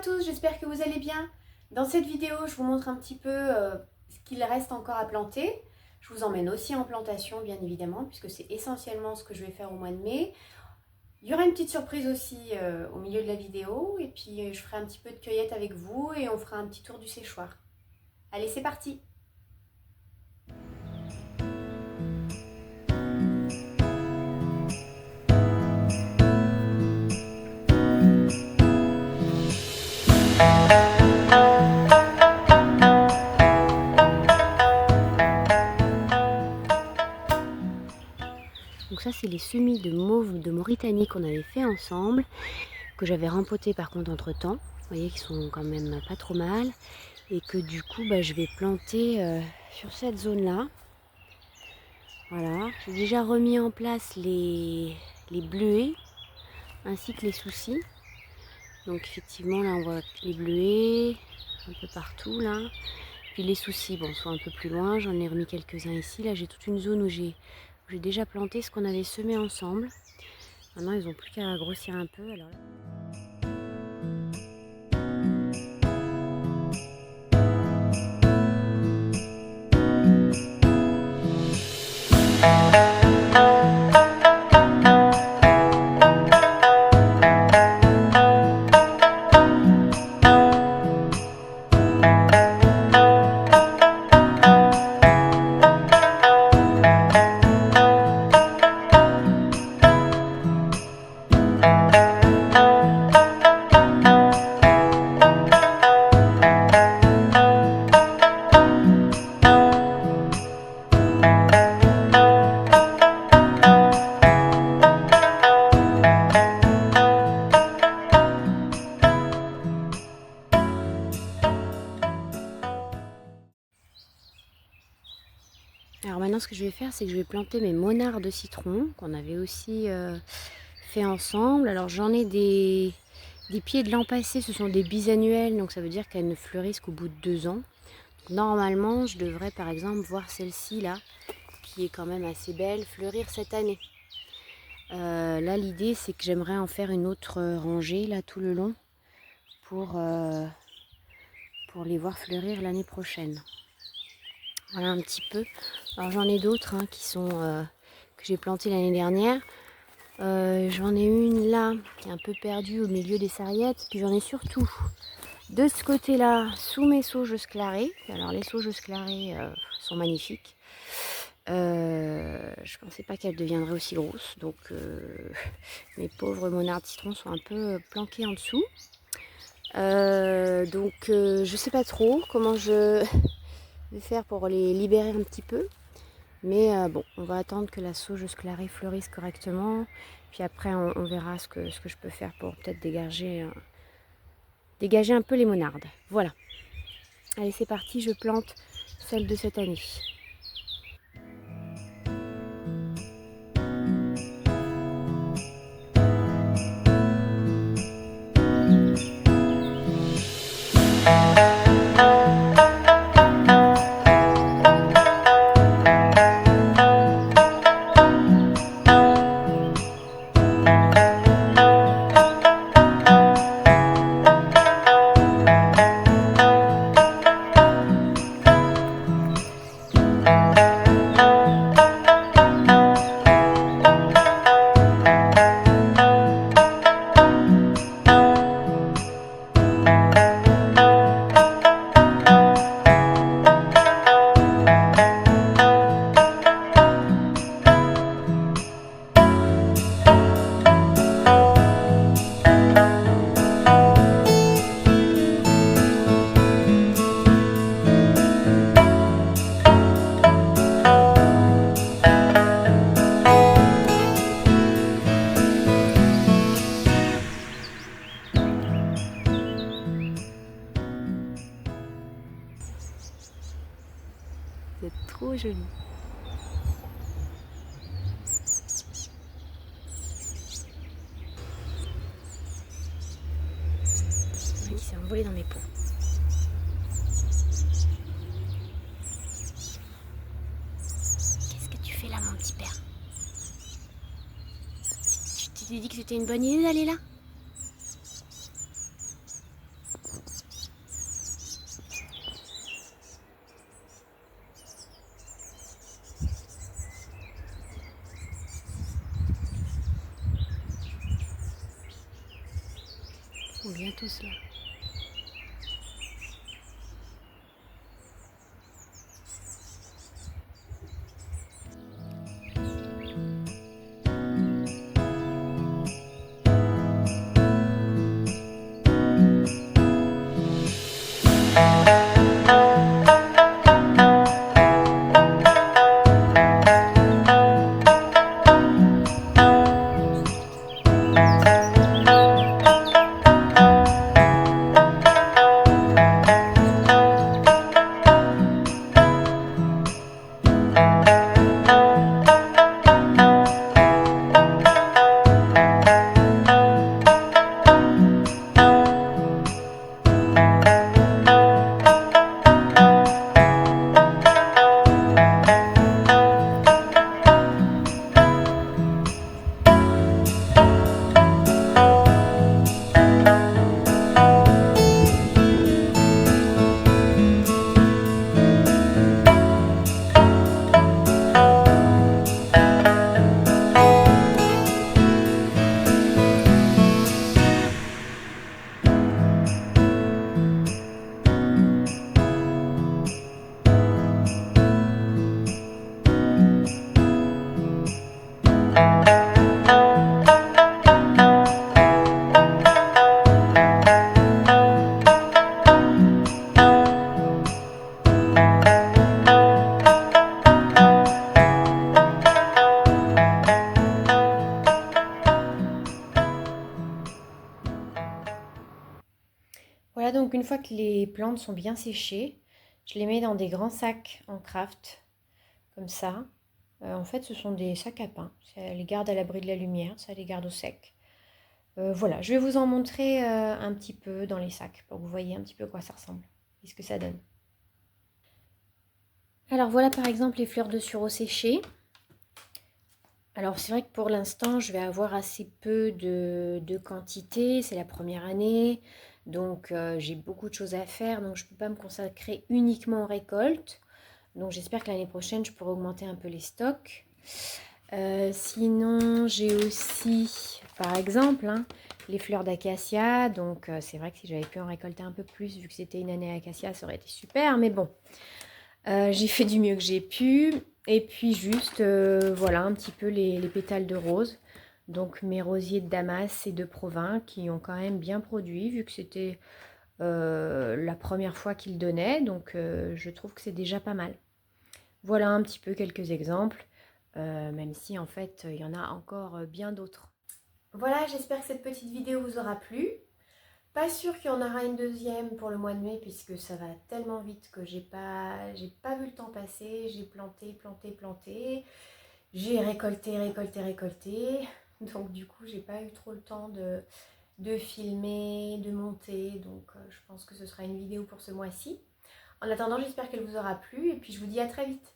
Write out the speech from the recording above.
tous, j'espère que vous allez bien. Dans cette vidéo, je vous montre un petit peu ce qu'il reste encore à planter. Je vous emmène aussi en plantation, bien évidemment, puisque c'est essentiellement ce que je vais faire au mois de mai. Il y aura une petite surprise aussi au milieu de la vidéo, et puis je ferai un petit peu de cueillette avec vous et on fera un petit tour du séchoir. Allez, c'est parti! Donc ça, c'est les semis de mauve de Mauritanie qu'on avait fait ensemble, que j'avais rempoté par contre entre temps. Vous voyez qu'ils sont quand même pas trop mal. Et que du coup, je vais planter sur cette zone-là. Voilà, j'ai déjà remis en place les bleuets ainsi que les soucis. Donc effectivement, là on voit les bleuets un peu partout là. Puis les soucis, bon, sont un peu plus loin. J'en ai remis quelques-uns ici. Là, j'ai toute une zone où j'ai déjà planté ce qu'on avait semé ensemble. Maintenant, ils n'ont plus qu'à grossir un peu. Alors là... Alors maintenant, ce que je vais faire, c'est que je vais planter mes monards de citron qu'on avait aussi fait ensemble. Alors j'en ai des pieds de l'an passé, ce sont des bisannuelles, donc ça veut dire qu'elles ne fleurissent qu'au bout de 2 ans. Donc, normalement, je devrais par exemple voir celle-ci là, qui est quand même assez belle, fleurir cette année. Là, l'idée, c'est que j'aimerais en faire une autre rangée là tout le long pour les voir fleurir l'année prochaine. Voilà un petit peu. Alors j'en ai d'autres qui sont que j'ai plantées l'année dernière. J'en ai une là qui est un peu perdue au milieu des sarriettes. Puis j'en ai surtout de ce côté-là sous mes sauges sclarées. Alors les sauges sclarées sont magnifiques. Je pensais pas qu'elles deviendraient aussi grosses. Donc mes pauvres monards de citron sont un peu planqués en dessous. Je sais pas trop comment je vais faire pour les libérer un petit peu. Mais bon, on va attendre que la sauge sclarée fleurisse correctement. Puis après, on verra ce que je peux faire pour peut-être dégager un peu les monardes. Voilà. Allez, c'est parti, je plante celle de cette année. C'est trop joli. Il s'est envolé dans mes pots. Qu'est-ce que tu fais là, mon petit père? Tu t'es dit que c'était une bonne idée d'aller là? sont bientôt là. Voilà, donc une fois que les plantes sont bien séchées, je les mets dans des grands sacs en craft, comme ça. En fait, ce sont des sacs à pain. Ça les garde à l'abri de la lumière, ça les garde au sec. Voilà, je vais vous en montrer un petit peu dans les sacs pour que vous voyez un petit peu à quoi ça ressemble et ce que ça donne. Alors voilà par exemple les fleurs de sureau séchées. Alors c'est vrai que pour l'instant je vais avoir assez peu de quantité, c'est la première année, donc j'ai beaucoup de choses à faire, donc je ne peux pas me consacrer uniquement aux récoltes. Donc j'espère que l'année prochaine je pourrai augmenter un peu les stocks. Sinon j'ai aussi par exemple les fleurs d'acacia, donc c'est vrai que si j'avais pu en récolter un peu plus vu que c'était une année acacia ça aurait été super, mais bon. J'ai fait du mieux que j'ai pu. Et puis juste, voilà, un petit peu les pétales de rose. Donc mes rosiers de Damas et de Provins qui ont quand même bien produit vu que c'était la première fois qu'ils donnaient. Donc je trouve que c'est déjà pas mal. Voilà un petit peu quelques exemples. Même si en fait il y en a encore bien d'autres. Voilà, j'espère que cette petite vidéo vous aura plu. Pas sûr qu'il y en aura une deuxième pour le mois de mai puisque ça va tellement vite que j'ai pas vu le temps passer. J'ai planté. J'ai récolté. Donc du coup, j'ai pas eu trop le temps de filmer, de monter. Donc je pense que ce sera une vidéo pour ce mois-ci. En attendant, j'espère qu'elle vous aura plu et puis je vous dis à très vite.